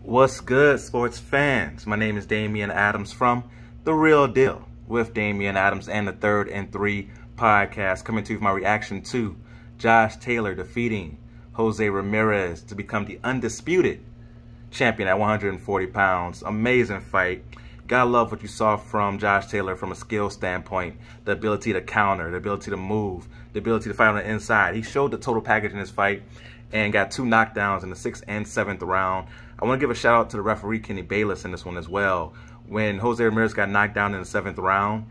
What's good, sports fans? My name is Damian Adams from The Real Deal with Damian Adams and the Third and Three podcast, coming to you with my reaction to Josh Taylor defeating Jose Ramirez to become the undisputed champion at 140 pounds. Amazing fight. Gotta love what you saw from Josh Taylor from a skill standpoint. The ability to counter, the ability to move, the ability to fight on the inside. He showed the total package in this fight and got 2 knockdowns in the 6th and 7th round. I want to give a shout out to the referee, Kenny Bayless, in this one as well. When Jose Ramirez got knocked down in the 7th round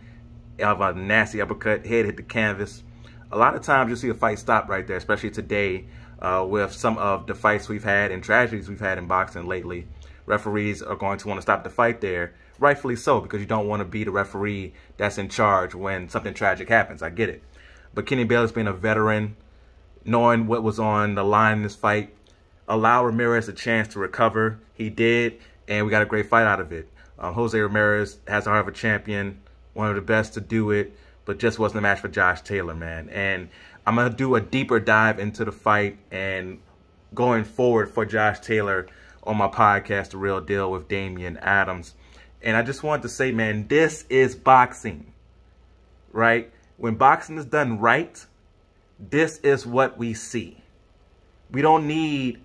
of a nasty uppercut, head hit the canvas. A lot of times you'll see a fight stop right there, especially today with some of the fights we've had and tragedies we've had in boxing lately. Referees are going to want to stop the fight there, rightfully so, because you don't want to be the referee that's in charge when something tragic happens. I get it. But Kenny Bayless, being a veteran, knowing what was on the line in this fight, allow Ramirez a chance to recover. He did, and we got a great fight out of it. Jose Ramirez has the heart of a champion, one of the best to do it, but just wasn't a match for Josh Taylor, man. And I'm going to do a deeper dive into the fight and going forward for Josh Taylor on my podcast, The Real Deal with Damian Adams. And I just wanted to say, man, this is boxing, right? When boxing is done right, this is what we see. We don't need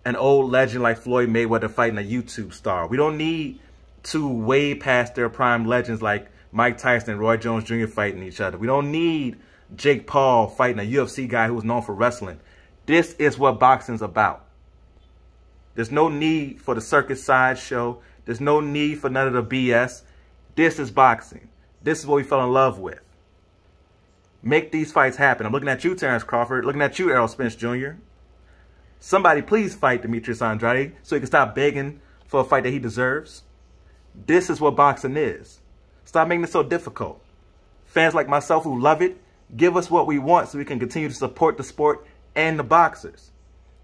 an old legend like Floyd Mayweather fighting a YouTube star. We don't need two way past their prime legends like Mike Tyson and Roy Jones Jr. fighting each other. We don't need Jake Paul fighting a UFC guy who was known for wrestling. This is what boxing's about. There's no need for the circus sideshow. There's no need for none of the BS. This is boxing. This is what we fell in love with. Make these fights happen. I'm looking at you, Terrence Crawford. Looking at you, Errol Spence Jr. Somebody please fight Demetrius Andrade so he can stop begging for a fight that he deserves. This is what boxing is. Stop making it so difficult. Fans like myself who love it, give us what we want so we can continue to support the sport and the boxers.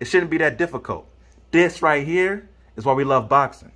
It shouldn't be that difficult. This right here is why we love boxing.